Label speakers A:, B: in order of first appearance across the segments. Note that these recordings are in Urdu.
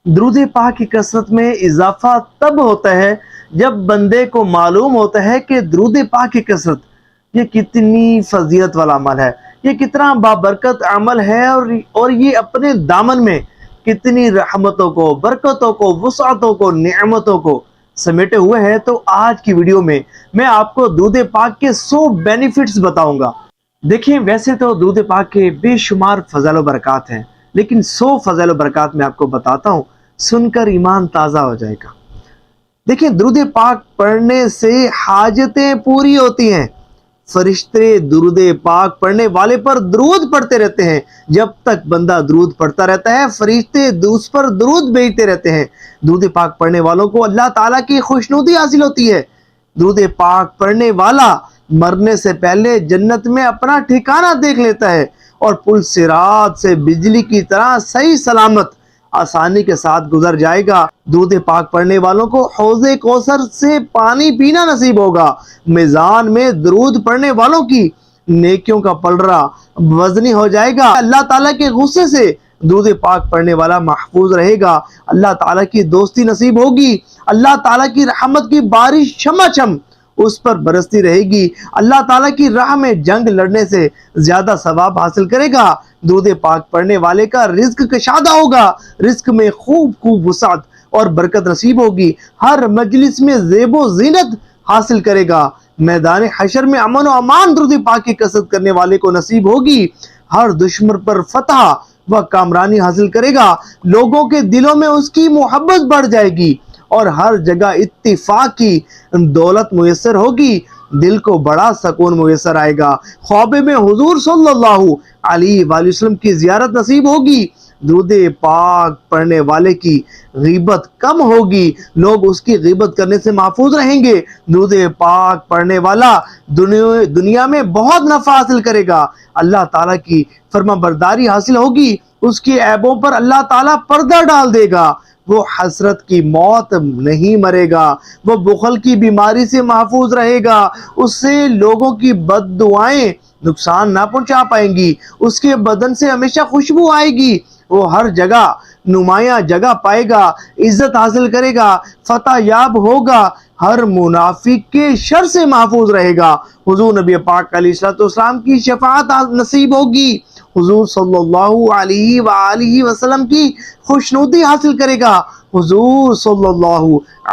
A: درود پاک کی کثرت میں اضافہ تب ہوتا ہے جب بندے کو معلوم ہوتا ہے کہ درود پاک کی کثرت یہ کتنی فضیلت والا عمل ہے، یہ کتنا بابرکت عمل ہے، اور یہ اپنے دامن میں کتنی رحمتوں کو، برکتوں کو، وسعتوں کو، نعمتوں کو سمیٹے ہوئے ہے۔ تو آج کی ویڈیو میں آپ کو درود پاک کے 100 بینیفٹس بتاؤں گا۔ دیکھیں، ویسے تو درود پاک کے بے شمار فضائل و برکات ہیں، لیکن 100 فضائل و برکات میں آپ کو بتاتا ہوں، سن کر ایمان تازہ ہو جائے گا۔ دیکھیں، درود پاک پڑھنے سے حاجتیں پوری ہوتی ہیں۔ فرشتے درود پاک پڑھنے والے پر درود پڑھتے رہتے ہیں۔ جب تک بندہ درود پڑھتا رہتا ہے، فرشتے اس پر درود بھیجتے رہتے ہیں۔ درود پاک پڑھنے والوں کو اللہ تعالیٰ کی خوشنودی حاصل ہوتی ہے۔ درود پاک پڑھنے والا مرنے سے پہلے جنت میں اپنا ٹھکانہ دیکھ لیتا ہے، اور پل صراط سے بجلی کی طرح صحیح سلامت آسانی کے ساتھ گزر جائے گا۔ درود پاک پڑھنے والوں کو حوض کوثر سے پانی پینا نصیب ہوگا۔ میزان میں درود پڑھنے والوں کی نیکیوں کا پلڑا وزنی ہو جائے گا۔ اللہ تعالیٰ کے غصے سے درود پاک پڑھنے والا محفوظ رہے گا۔ اللہ تعالیٰ کی دوستی نصیب ہوگی۔ اللہ تعالیٰ کی رحمت کی بارش چھما اس پر برستی رہے گی۔ اللہ تعالیٰ کی راہ میں جنگ لڑنے سے زیادہ ثواب حاصل کرے گا۔ درود پاک پڑھنے والے کا رزق کشادہ ہوگا۔ رزق میں خوب وسعت اور برکت نصیب ہوگی۔ ہر مجلس میں زیب و زینت حاصل کرے گا۔ میدان حشر میں امن و امان درود پاک کی کثرت کرنے والے کو نصیب ہوگی۔ ہر دشمن پر فتح و کامرانی حاصل کرے گا۔ لوگوں کے دلوں میں اس کی محبت بڑھ جائے گی، اور ہر جگہ اتفاق کی دولت میسر ہوگی۔ دل کو بڑا سکون میسر آئے گا۔ خواب میں حضور صلی اللہ علیہ وآلہ وسلم کی زیارت نصیب ہوگی۔ درود پاک پڑھنے والے کی غیبت کم ہوگی۔ لوگ اس کی غیبت کرنے سے محفوظ رہیں گے۔ درود پاک پڑھنے والا دنیا میں بہت نفع حاصل کرے گا۔ اللہ تعالیٰ کی فرما برداری حاصل ہوگی۔ اس کے عیبوں پر اللہ تعالیٰ پردہ ڈال دے گا۔ وہ حسرت کی موت نہیں مرے گا۔ وہ بخل کی بیماری سے محفوظ رہے گا۔ اس سے لوگوں کی بد دعائیں نقصان نہ پہنچا پائیں گی۔ اس کے بدن سے ہمیشہ خوشبو آئے گی۔ وہ ہر جگہ نمایاں جگہ پائے گا، عزت حاصل کرے گا، فتح یاب ہوگا، ہر منافق کے شر سے محفوظ رہے گا۔ حضور نبی پاک علیہ السلام کی شفاعت نصیب ہوگی۔ حضور صلی اللہ علیہ وآلہ وسلم کی خوشنودی حاصل کرے گا۔ حضور صلی اللہ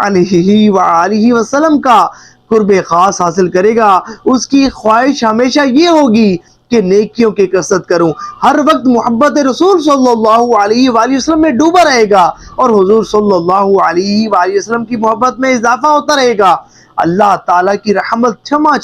A: علیہ وآلہ وسلم کا قرب خاص حاصل کرے گا۔ اس کی خواہش ہمیشہ یہ ہوگی کہ نیکیوں کی کثرت کروں۔ ہر وقت محبت رسول صلی اللہ علیہ وآلہ وسلم میں ڈوبا رہے گا، اور حضور صلی اللہ علیہ وآلہ وسلم کی محبت میں اضافہ ہوتا رہے گا۔ اللہ تعالیٰ کی رحمت چھما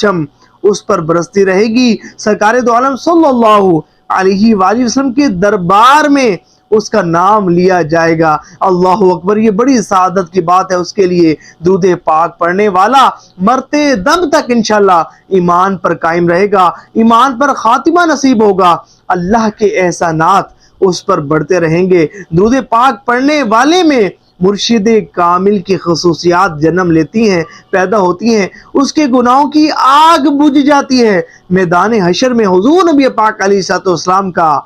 A: اس پر برستی رہے گی۔ سرکار دو عالم صلی اللہ علیہ وآلہ وسلم کے دربار میں اس کا نام لیا جائے گا۔ اللہ اکبر! یہ بڑی سعادت کی بات ہے اس کے لیے۔ درود پاک پڑھنے والا مرتے دم تک انشاءاللہ ایمان پر قائم رہے گا، ایمان پر خاتمہ نصیب ہوگا۔ اللہ کے احسانات اس پر بڑھتے رہیں گے۔ درود پاک پڑھنے والے میں مرشد کامل کی خصوصیات جنم لیتی ہیں، پیدا ہوتی ہیں۔ اس کے گناہوں کی آگ بجھ جاتی ہے۔ میدان حشر میں حضور نبی پاک علیہ السلام کا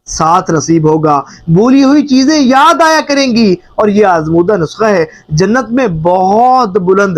A: ساتھ نصیب ہوگا۔ بھولی ہوئی چیزیں یاد آیا کریں گی، اور یہ آزمودہ نسخہ ہے۔ جنت میں بہت بلند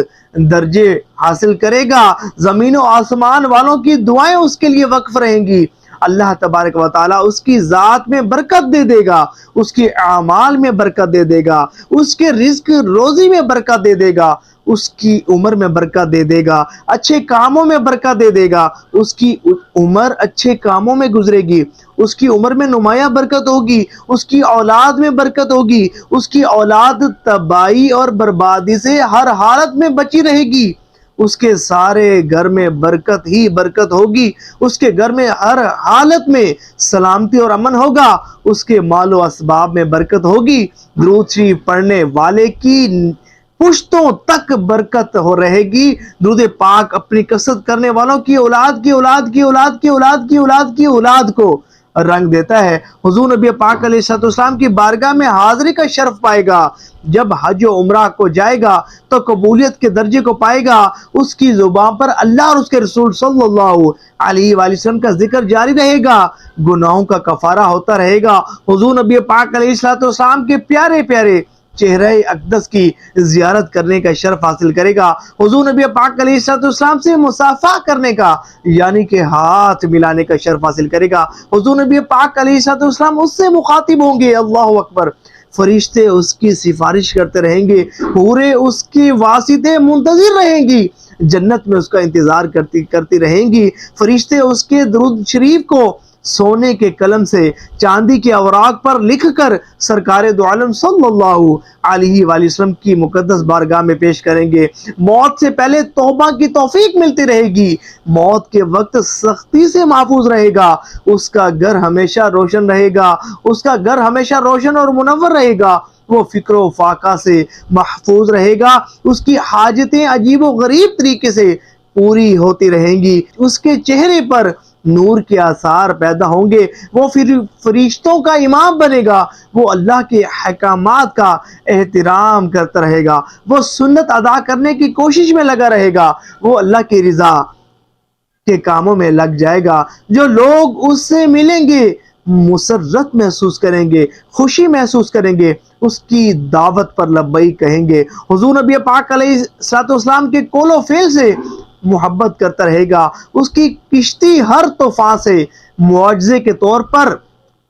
A: درجے حاصل کرے گا۔ زمین و آسمان والوں کی دعائیں اس کے لیے وقف رہیں گی۔ اللہ تبارک و تعالیٰ اس کی ذات میں برکت دے دے گا، اس کے اعمال میں برکت دے دے گا، اس کے رزق روزی میں برکت دے دے گا، اس کی عمر میں برکت دے دے گا، اچھے کاموں میں برکت دے دے گا۔ اس کی عمر اچھے کاموں میں گزرے گی، اس کی عمر میں نمایاں برکت ہوگی، اس کی اولاد میں برکت ہوگی، اس کی اولاد تباہی اور بربادی سے ہر حالت میں بچی رہے گی۔ اس کے سارے گھر میں برکت ہی برکت ہوگی۔ اس کے گھر میں ہر حالت میں سلامتی اور امن ہوگا۔ اس کے مال و اسباب میں برکت ہوگی۔ درود شریف پڑھنے والے کی پشتوں تک برکت ہو رہے گی۔ درود پاک اپنی کثرت کرنے والوں کی اولاد کی اولاد کی اولاد کی اولاد کی اولاد کی اولاد کو رنگ دیتا ہے۔ حضور نبی پاک علیہ السلام کی بارگاہ میں حاضری کا شرف پائے گا۔ جب حج و عمرہ کو جائے گا تو قبولیت کے درجے کو پائے گا۔ اس کی زبان پر اللہ اور اس کے رسول صلی اللہ علیہ وآلہ وسلم کا ذکر جاری رہے گا، گناہوں کا کفارہ ہوتا رہے گا۔ حضور نبی پاک علیہ السلام کے پیارے پیارے چہرہ اقدس کی زیارت کرنے کا شرف حاصل کرے گا۔ حضور نبی پاک علیہ السلام سے مصافحہ کرنے کا یعنی کہ ہاتھ ملانے کا شرف حاصل کرے گا۔ حضور نبی پاک علیہ السلام اس سے مخاطب ہوں گے، اللہ اکبر۔ فرشتے اس کی سفارش کرتے رہیں گے، حوریں اس کی واسطے منتظر رہیں گی، جنت میں اس کا انتظار کرتی رہیں گی۔ فرشتے اس کے درود شریف کو سونے کے قلم سے چاندی کے اوراق پر لکھ کر سرکار دو عالم صلی اللہ علیہ وآلہ وسلم کی مقدس بارگاہ میں پیش کریں گے۔ موت سے پہلے توبہ کی توفیق ملتی رہے گی، موت کے وقت سختی سے محفوظ رہے گا، اس کا گھر ہمیشہ روشن رہے گا، اس کا گھر ہمیشہ روشن اور منور رہے گا، وہ فکر و فاقہ سے محفوظ رہے گا، اس کی حاجتیں عجیب و غریب طریقے سے پوری ہوتی رہیں گی، اس کے چہرے پر نور کے آثار پیدا ہوں گے، وہ فرشتوں کا امام بنے گا، وہ اللہ کے احکامات کا احترام کرتا رہے گا، وہ سنت ادا کرنے کی کوشش میں لگا رہے گا، وہ اللہ کی رضا کے کاموں میں لگ جائے گا۔ جو لوگ اس سے ملیں گے مسرت محسوس کریں گے، خوشی محسوس کریں گے، اس کی دعوت پر لبیک کہیں گے۔ حضور نبی پاک علیہ السلام کے قول و فعل سے محبت کرتا رہے گا، اس کی کشتی ہر طوفان سے معجزے کے طور پر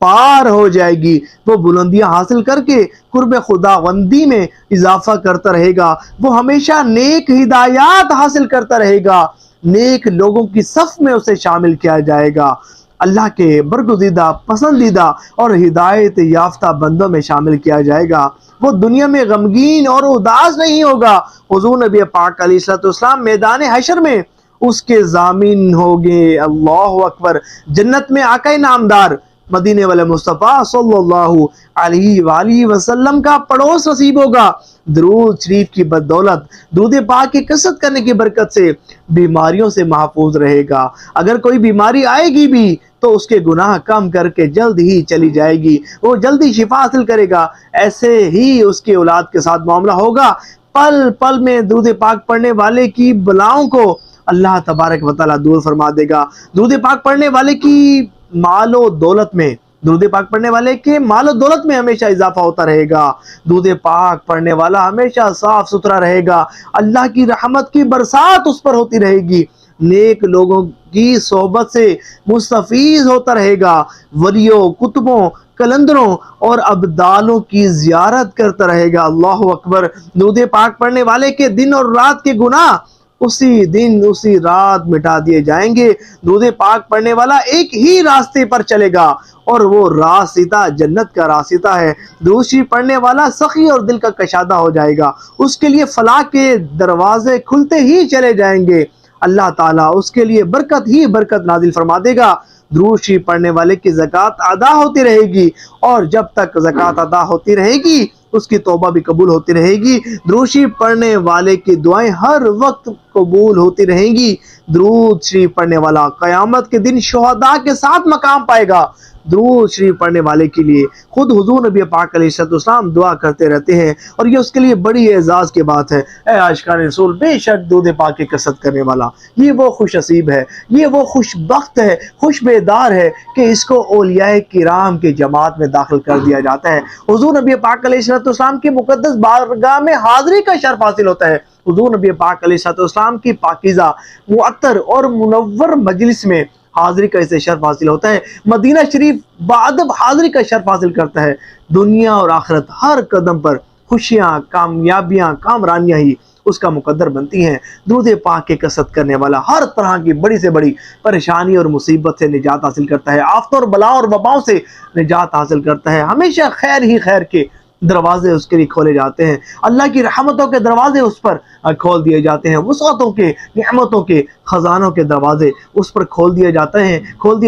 A: پار ہو جائے گی، وہ بلندیاں حاصل کر کے قرب خداوندی میں اضافہ کرتا رہے گا، وہ ہمیشہ نیک ہدایات حاصل کرتا رہے گا، نیک لوگوں کی صف میں اسے شامل کیا جائے گا، اللہ کے برگزیدہ، پسندیدہ اور ہدایت یافتہ بندوں میں شامل کیا جائے گا، وہ دنیا میں غمگین اور اداس نہیں ہوگا۔ حضور نبی پاک علیہ السلام میدان حشر میں اس کے ضامن ہوگے، اللہ اکبر۔ جنت میں آقا نامدار مدینے والے مصطفیٰ صلی اللہ علیہ وآلہ وسلم کا پڑوس نصیب ہوگا۔ درود شریف کی بدولت، درود پاک کی کثرت کرنے کی برکت سے بیماریوں سے محفوظ رہے گا، اگر کوئی بیماری آئے گی بھی تو اس کے گناہ کم کر کے جلد ہی چلی جائے گی، وہ جلدی شفا حاصل کرے گا۔ ایسے ہی اس کی اولاد کے ساتھ معاملہ ہوگا، پل پل میں درود پاک پڑھنے والے کی بلاؤں کو اللہ تبارک و تعالیٰ دور فرما دے گا۔ درود پاک پڑھنے والے کی مال و دولت میں، درود پاک پڑھنے والے کے مال و دولت میں ہمیشہ اضافہ ہوتا رہے گا، درود پاک پڑھنے والا ہمیشہ صاف ستھرا رہے گا، اللہ کی رحمت کی برسات اس پر ہوتی رہے گی، نیک لوگوں کی صحبت سے مستفیض ہوتا رہے گا، ولیوں، کتبوں، کلندروں اور ابدالوں کی زیارت کرتا رہے گا، اللہ اکبر۔ درود پاک پڑھنے والے کے دن اور رات کے گناہ اسی دن اسی رات مٹا دیے جائیں گے۔ درود پاک پڑھنے والا ایک ہی راستے پر چلے گا اور وہ راستہ جنت کا راستہ ہے۔ درود شریف پڑھنے والا سخی اور دل کا کشادہ ہو جائے گا، اس کے لیے فلاح کے دروازے کھلتے ہی چلے جائیں گے، اللہ تعالیٰ اس کے لیے برکت ہی برکت نازل فرما دے گا۔ درود شریف پڑھنے والے کی زکوٰۃ ادا ہوتی رہے گی، اور جب تک زکوٰۃ ادا ہوتی رہے گی اس کی توبہ بھی قبول ہوتی رہے گی۔ درود شریف پڑھنے والے کی دعائیں ہر وقت قبول ہوتی رہیں گی۔ درود شریف پڑھنے والا قیامت کے دن شہداء کے ساتھ مقام پائے گا۔ درود شریف پڑھنے والے کے لیے خود حضور نبی پاک علیہ السلام دعا کرتے رہتے ہیں، اور یہ اس کے لیے بڑی اعزاز کی بات ہے۔ اے عاشقان رسول، بے شک درود پاک کی کثرت کرنے والا یہ وہ خوش نصیب ہے، یہ وہ خوش بخت ہے، خوش بیدار ہے کہ اس کو اولیاء کرام کی جماعت میں داخل کر دیا جاتا ہے۔ حضور نبی پاک علیہ السلام کی مقدس بارگاہ میں حاضری کا شرف حاصل ہوتا ہے۔ حضور نبی پاک علیہ السلام کی پاکیزہ، معطر اور منور مجلس میں حاضری کا اسے شرف حاصل ہوتا ہے۔ مدینہ شریف بادب حاضری کا شرف حاصل کرتا ہے۔ دنیا اور آخرت ہر قدم پر خوشیاں، کامیابیاں، کامرانیاں ہی اس کا مقدر بنتی ہیں۔ درود پاک کی کثرت کرنے والا ہر طرح کی بڑی سے بڑی پریشانی اور مصیبت سے نجات حاصل کرتا ہے، آفتوں اور بلاؤں اور وباؤں سے نجات حاصل کرتا ہے، ہمیشہ خیر ہی خیر کے دروازے اس کے لیے کھولے جاتے ہیں، اللہ کی رحمتوں کے دروازے اس پر کھول دیے جاتے ہیں، وسعتوں کے، نعمتوں کے، خزانوں کے دروازے اس پر کھول دیے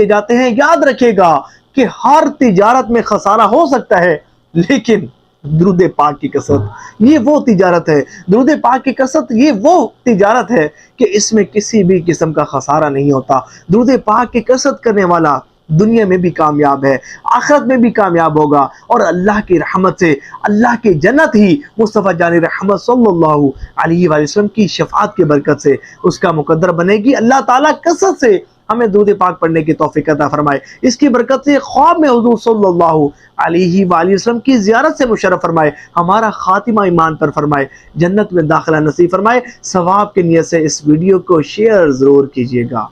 A: جاتے ہیں۔ یاد رکھے گا کہ ہر تجارت میں خسارہ ہو سکتا ہے، لیکن درود پاک کی کثرت یہ وہ تجارت ہے، درود پاک کی کثرت یہ وہ تجارت ہے کہ اس میں کسی بھی قسم کا خسارہ نہیں ہوتا۔ درود پاک کی کثرت کرنے والا دنیا میں بھی کامیاب ہے، آخرت میں بھی کامیاب ہوگا، اور اللہ کی رحمت سے اللہ کی جنت ہی مصطفیٰ جان رحمت صلی اللہ علیہ وآلہ وسلم کی شفاعت کی برکت سے اس کا مقدر بنے گی۔ اللہ تعالیٰ کثرت سے ہمیں درود پاک پڑھنے کی توفیق عطا فرمائے، اس کی برکت سے خواب میں حضور صلی اللہ علیہ وآلہ وسلم کی زیارت سے مشرف فرمائے، ہمارا خاتمہ ایمان پر فرمائے، جنت میں داخلہ نصیب فرمائے۔ ثواب کی نیت سے اس ویڈیو کو شیئر ضرور کیجیے گا۔